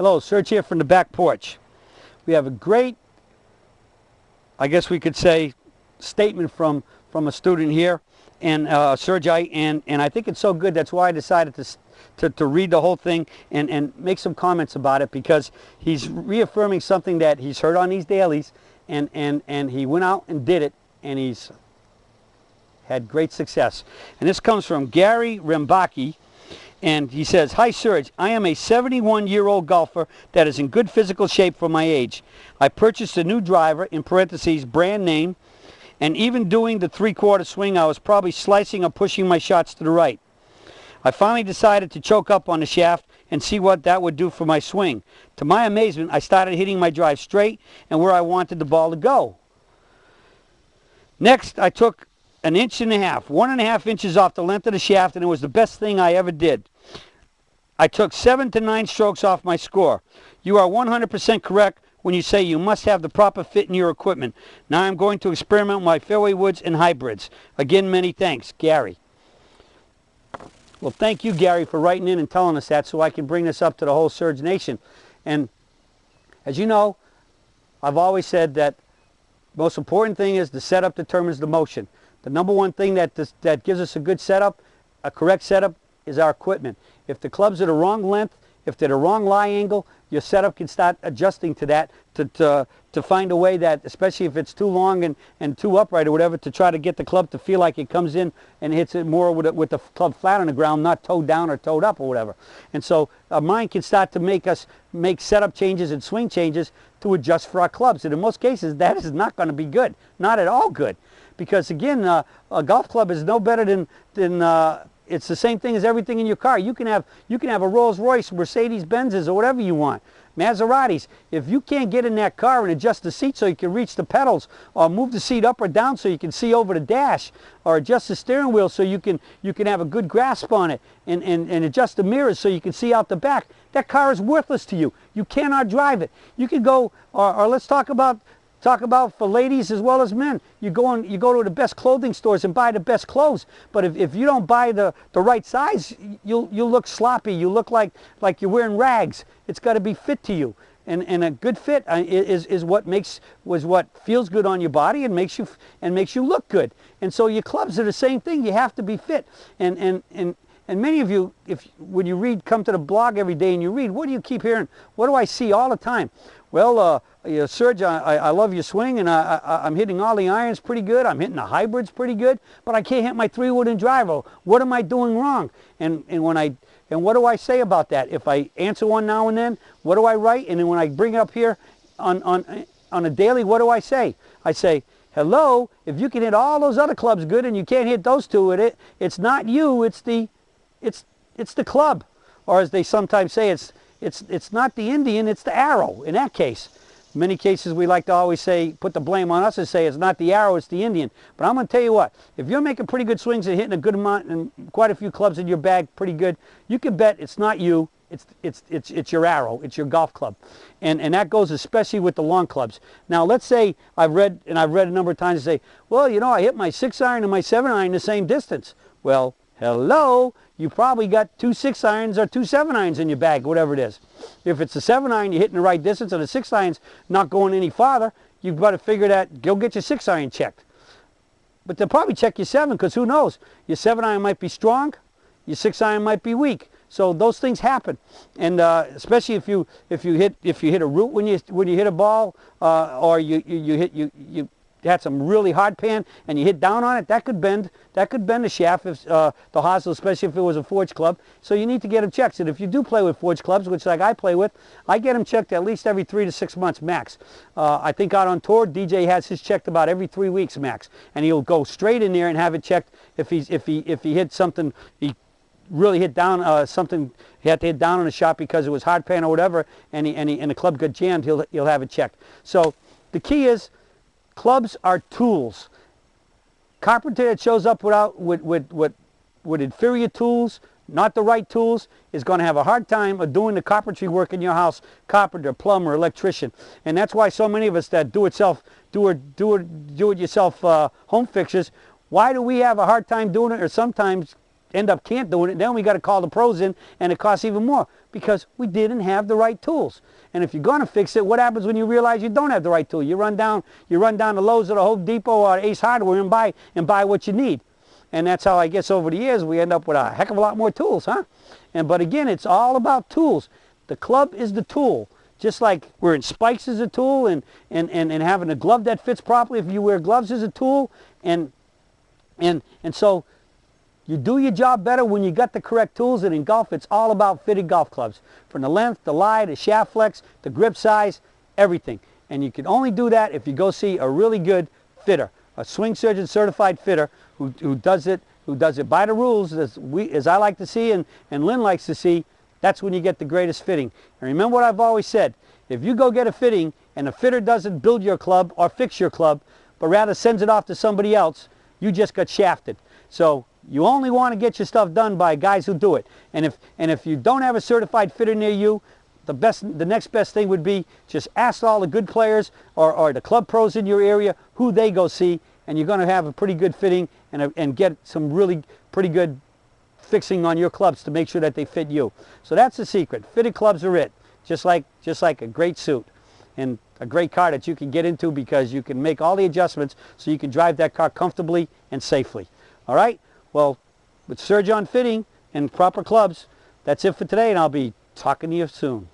Hello, Serge here from the back porch. We have a great, I guess we could say, statement from a student here, and Serge, and I think it's so good. That's why I decided to read the whole thing and make some comments about it, because he's reaffirming something that he's heard on these dailies, and he went out and did it, and he's had great success. And this comes from Gary Rembaki. And he says, "Hi Serge, I am a 71-year-old golfer that is in good physical shape for my age. I purchased a new driver, in parentheses, brand name, and even doing the three-quarter swing, I was probably slicing or pushing my shots to the right. I finally decided to choke up on the shaft and see what that would do for my swing. To my amazement, I started hitting my drive straight and where I wanted the ball to go. Next, I took an inch and a half, 1.5 inches off the length of the shaft, and it was the best thing I ever did. I took 7 to 9 strokes off my score. You are 100% correct when you say you must have the proper fit in your equipment. Now I'm going to experiment with my fairway woods and hybrids. Again, many thanks, Gary." Well, thank you, Gary, for writing in and telling us that, so I can bring this up to the whole Serge Nation. And as you know, I've always said that the most important thing is the setup determines the motion. The number one thing that gives us a good setup, a correct setup, is our equipment. If the clubs are the wrong length, if they're the wrong lie angle, your setup can start adjusting to that to find a way that, especially if it's too long and too upright or whatever, to try to get the club to feel like it comes in and hits it more with the club flat on the ground, not toed down or toed up or whatever. And so our mind can start to make us make setup changes and swing changes to adjust for our clubs. And in most cases, that is not going to be good, not at all good. Because again, a golf club is no better than it's the same thing as everything in your car. You can have a Rolls Royce, Mercedes Benzes, or whatever you want, Maseratis. If you can't get in that car and adjust the seat so you can reach the pedals, or move the seat up or down so you can see over the dash, or adjust the steering wheel so you can have a good grasp on it, and adjust the mirrors so you can see out the back, that car is worthless to you. You cannot drive it. You can go, or let's talk about for ladies as well as men. You go to the best clothing stores and buy the best clothes, but if you don't buy the right size, you'll look sloppy. You look like you're wearing rags. It's got to be fit to you, and a good fit is what feels good on your body and makes you look good. And so your clubs are the same thing. You have to be fit. And many of you, when you come to the blog every day and you read, what do you keep hearing? What do I see all the time? Well, Serge, I love your swing, and I'm hitting all the irons pretty good. I'm hitting the hybrids pretty good, but I can't hit my 3-wood driver. What am I doing wrong? And what do I say about that? If I answer one now and then, what do I write? And then when I bring it up here on a daily, what do I say? I say, hello, if you can hit all those other clubs good and you can't hit those two with it, it's not you, it's the club. Or as they sometimes say, it's not the Indian, it's the arrow. In that case, in many cases we like to always say, put the blame on us and say it's not the arrow, it's the Indian. But I'm going to tell you what, if you're making pretty good swings and hitting a good amount and quite a few clubs in your bag pretty good, you can bet it's not you, it's your arrow, it's your golf club. And that goes especially with the long clubs. Now let's say I've read a number of times and say, well, you know, I hit my 6-iron and my 7-iron the same distance. Well, hello, you probably got 2 6-irons or 2 7-irons in your bag, whatever it is. If it's a 7-iron, you're hitting the right distance, and the 6-iron's not going any farther, you've got to figure that, go get your 6-iron checked. But they'll probably check your 7, because who knows? Your 7-iron might be strong, your 6-iron might be weak. So those things happen, and especially if you hit a root when you hit a ball, or you had some really hard pan and you hit down on it, that could bend the shaft, if the hosel, especially if it was a forged club. So you need to get them checked. And if you do play with forged clubs, which like I play with, I get them checked at least every 3 to 6 months max. I think out on tour, DJ has his checked about every 3 weeks max, and he'll go straight in there and have it checked if he hit something, he really hit down something, he had to hit down on a shot because it was hard pan or whatever, and the club got jammed, he'll have it checked. So the key is, clubs are tools. Carpenter that shows up with inferior tools, not the right tools, is going to have a hard time of doing the carpentry work in your house. Carpenter, plumber, electrician, and that's why so many of us that do it yourself home fixtures, why do we have a hard time doing it, or sometimes can't do it. Then we got to call the pros in, and it costs even more because we didn't have the right tools. And if you're going to fix it, what happens when you realize you don't have the right tool? You run down to Lowe's or the Home Depot or Ace Hardware and buy what you need. And that's how I guess over the years we end up with a heck of a lot more tools, huh? But again, it's all about tools. The club is the tool. Just like wearing spikes is a tool, and having a glove that fits properly if you wear gloves is a tool, and so you do your job better when you got the correct tools. And in golf, it's all about fitted golf clubs, from the length, the lie, the shaft flex, the grip size, everything. And you can only do that if you go see a really good fitter, a Swing Surgeon certified fitter who does it by the rules, as I like to see and Lynn likes to see. That's when you get the greatest fitting. And remember what I've always said, if you go get a fitting and the fitter doesn't build your club or fix your club, but rather sends it off to somebody else, you just got shafted. So you only want to get your stuff done by guys who do it. And if you don't have a certified fitter near you, the next best thing would be just ask all the good players or the club pros in your area who they go see, and you're going to have a pretty good fitting and get some really pretty good fixing on your clubs to make sure that they fit you. So that's the secret. Fitted clubs are it. Just like a great suit and a great car that you can get into, because you can make all the adjustments so you can drive that car comfortably and safely. All right? Well, with Surgeon Fitting and proper clubs, that's it for today, and I'll be talking to you soon.